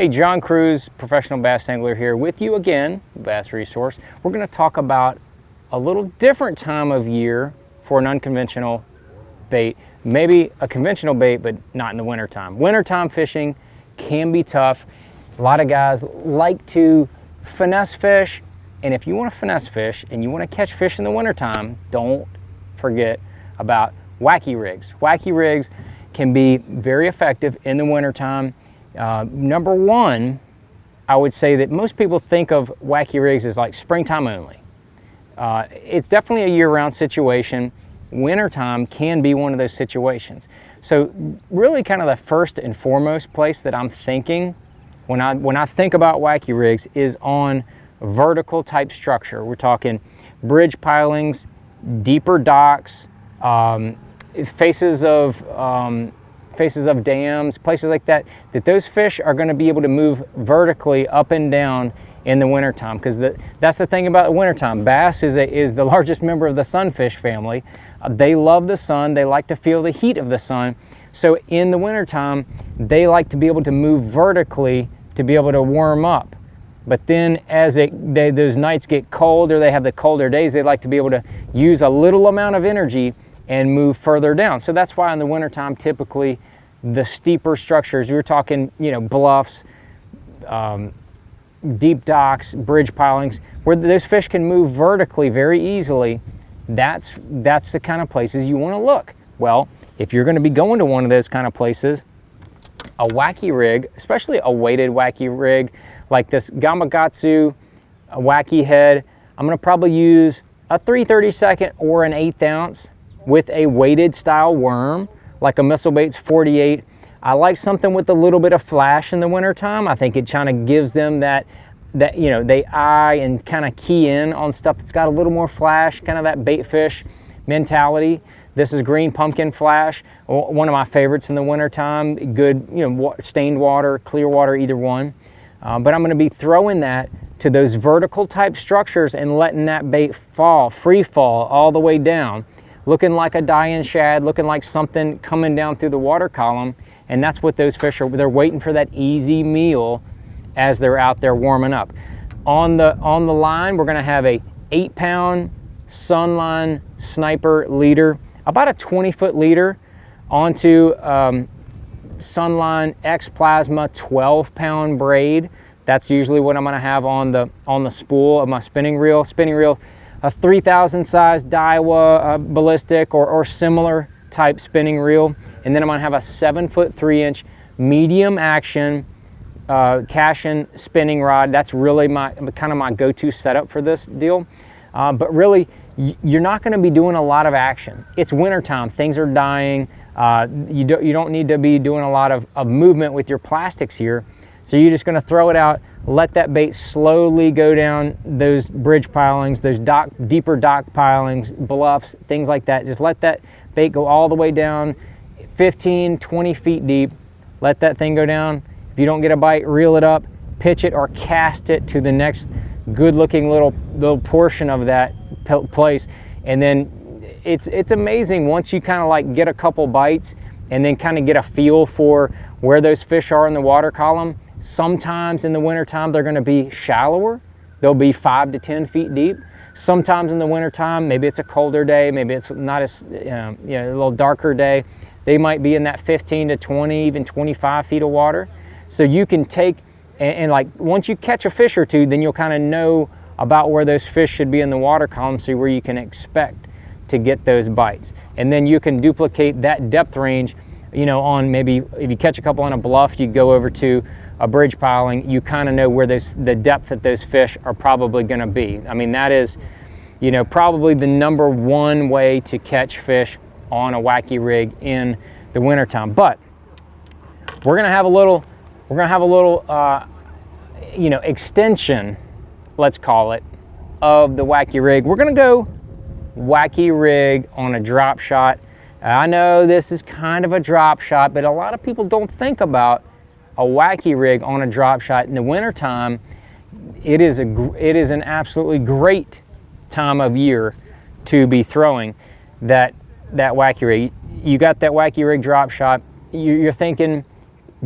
Hey, John Cruz, professional bass angler here with you again, Bass Resource. We're going to talk about a little different time of year for an unconventional bait. Maybe a conventional bait, but not in the wintertime. Wintertime fishing can be tough. A lot of guys like to finesse fish, and if you want to finesse fish and you want to catch fish in the wintertime, don't forget about wacky rigs. Wacky rigs can be very effective in the wintertime. Number one, I would say that most people think of wacky rigs as like springtime only. It's definitely a year-round situation. Wintertime can be one of those situations. So really kind of the first and foremost place that I'm thinking when I think about wacky rigs is on vertical type structure. We're talking bridge pilings, deeper docks, faces of dams, places like that, those fish are going to be able to move vertically up and down in the wintertime, because that's the thing about the wintertime. Bass is the largest member of the sunfish family. They love the sun. They like to feel the heat of the sun. So in the wintertime, they like to be able to move vertically to be able to warm up. But then as those nights get cold, or they have the colder days, they like to be able to use a little amount of energy and move further down. So that's why in the wintertime, typically the steeper structures, you're talking, bluffs, deep docks, bridge pilings, where those fish can move vertically very easily, that's the kind of places you want to look. Well, if you're going to be going to one of those kind of places, a wacky rig, especially a weighted wacky rig, like this Gamakatsu wacky head, I'm going to probably use a 3/32 or an 1/8 ounce with a weighted style worm, like a Missile Baits 48. I like something with a little bit of flash in the wintertime. I think it kind of gives them that they eye and kind of key in on stuff that's got a little more flash, kind of that bait fish mentality. This is Green Pumpkin Flash, one of my favorites in the wintertime. Good, stained water, clear water, either one. But I'm going to be throwing that to those vertical type structures and letting that bait fall, free fall all the way down, looking like a dying shad, looking like something coming down through the water column. And that's what those fish are. They're waiting for that easy meal as they're out there warming up. On the line, we're going to have a 8-pound Sunline Sniper leader, about a 20-foot leader, onto Sunline X Plasma 12-pound braid. That's usually what I'm going to have on the spool of my spinning reel. A 3,000 size Daiwa ballistic or similar type spinning reel. And then I'm going to have a 7-foot 3-inch medium action Cashin spinning rod. That's really my go-to setup for this deal. But really, you're not going to be doing a lot of action. It's wintertime. Things are dying. You don't need to be doing a lot of movement with your plastics here. So you're just going to throw it out, let that bait slowly go down those bridge pilings, those deeper dock pilings, bluffs, things like that. Just let that bait go all the way down 15, 20 feet deep. Let that thing go down. If you don't get a bite, reel it up, pitch it or cast it to the next good looking little portion of that place. And then it's amazing once you kind of like get a couple bites and then kind of get a feel for where those fish are in the water column. Sometimes in the wintertime, they're going to be shallower. They'll be 5 to 10 feet deep. Sometimes in the wintertime, maybe it's a colder day, maybe it's not as, a little darker day. They might be in that 15 to 20, even 25 feet of water. So you can take, and like once you catch a fish or two, then you'll kind of know about where those fish should be in the water column, so where you can expect to get those bites. And then you can duplicate that depth range, on maybe if you catch a couple on a bluff, you go over to a bridge piling, you kind of know where the depth that those fish are probably going to be. I mean, that is, probably the number one way to catch fish on a wacky rig in the wintertime. But we're going to have a little, extension, let's call it, of the wacky rig. We're going to go wacky rig on a drop shot. I know this is kind of a drop shot, but a lot of people don't think about a wacky rig on a drop shot in the wintertime. It is an absolutely great time of year to be throwing that wacky rig. You got that wacky rig drop shot. You're thinking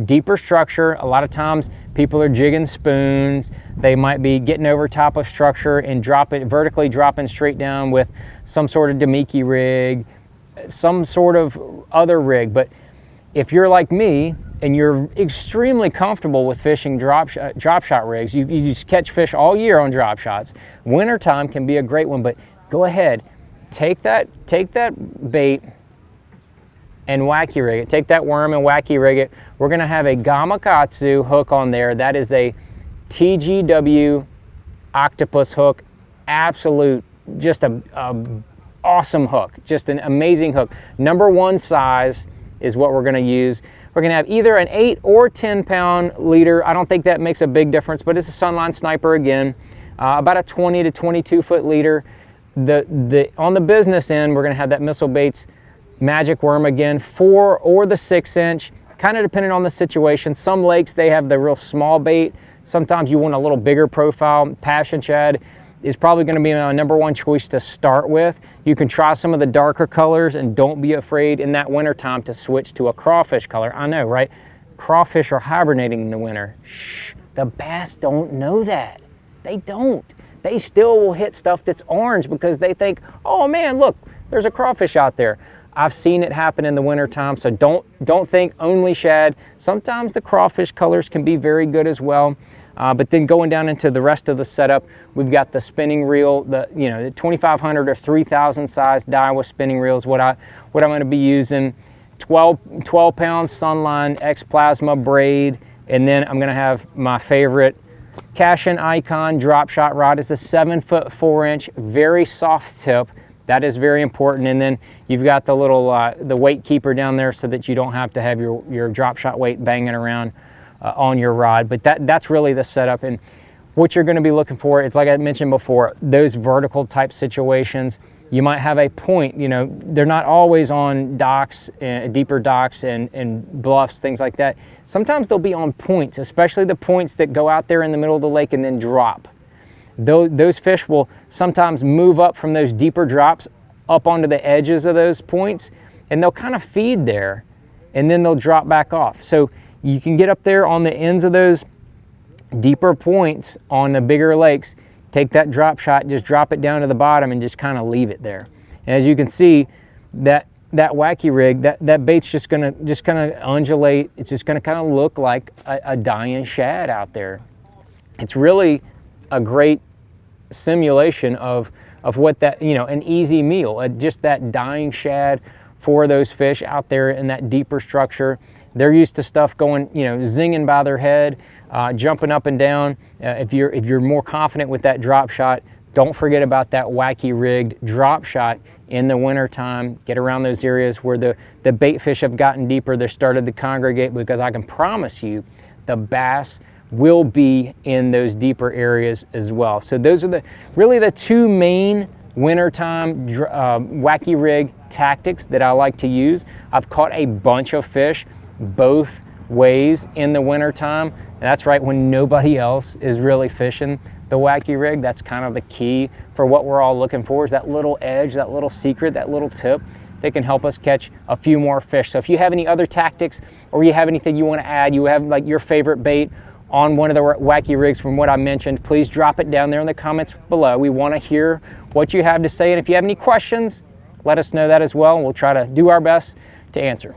deeper structure. A lot of times people are jigging spoons. They might be getting over top of structure and vertically dropping straight down with some sort of Damiki rig, some sort of other rig. But if you're like me and you're extremely comfortable with fishing drop shot rigs, you just catch fish all year on drop shots. Wintertime can be a great one, but go ahead, take that bait and wacky rig it. Take that worm and wacky rig it. We're gonna have a Gamakatsu hook on there. That is a TGW octopus hook. Absolute, just a awesome hook, just an amazing hook. Number 1 size is what we're gonna use. We're gonna have either an 8 or 10 pound leader. I don't think that makes a big difference, but it's a Sunline Sniper again. About a 20 to 22 foot leader. On the business end, we're gonna have that Missile Baits Magic Worm again, 4 or the 6 inch, kind of depending on the situation. Some lakes, they have the real small bait. Sometimes you want a little bigger profile. Passion Shad is probably going to be my number 1 choice to start with. You can try some of the darker colors, and don't be afraid in that winter time to switch to a crawfish color. I know, right? Crawfish are hibernating in the winter. Shh, the bass don't know that. They don't. They still will hit stuff that's orange because they think, oh man, look, there's a crawfish out there. I've seen it happen in the wintertime, so don't think only shad. Sometimes the crawfish colors can be very good as well. But then going down into the rest of the setup, we've got the spinning reel, the 2500 or 3000 size Daiwa spinning reels. What I'm going to be using, 12 pound Sunline X Plasma braid, and then I'm going to have my favorite Cashin Icon drop shot rod. It's a 7' 4 inch, very soft tip. That is very important. And then you've got the little the weight keeper down there so that you don't have to have your drop shot weight banging around on your rod. But that's really the setup. And what you're going to be looking for is, like I mentioned before, those vertical type situations. You might have a point, they're not always on docks, deeper docks and bluffs, things like that. Sometimes they'll be on points, especially the points that go out there in the middle of the lake and then drop. Those fish will sometimes move up from those deeper drops up onto the edges of those points, and they'll kind of feed there, and then they'll drop back off. So you can get up there on the ends of those deeper points on the bigger lakes, take that drop shot, just drop it down to the bottom and just kind of leave it there. And as you can see, that wacky rig, that bait's just gonna undulate. It's just gonna kind of look like a dying shad out there. It's really a great simulation of what that, an easy meal, just that dying shad for those fish out there in that deeper structure. They're used to stuff going, zinging by their head, jumping up and down. If you're more confident with that drop shot, don't forget about that wacky rigged drop shot in the winter time. Get around those areas where the bait fish have gotten deeper. They're started to congregate, because I can promise you the bass will be in those deeper areas as well. So those are really the 2 main wintertime wacky rig tactics that I like to use. I've caught a bunch of fish both ways in the wintertime, and that's right, when nobody else is really fishing the wacky rig. That's kind of the key for what we're all looking for, is that little edge, that little secret, that little tip that can help us catch a few more fish. So if you have any other tactics, or you have anything you want to add, you have like your favorite bait on one of the wacky rigs from what I mentioned, please drop it down there in the comments below. We want to hear what you have to say, and if you have any questions, let us know that as well, and we'll try to do our best to answer.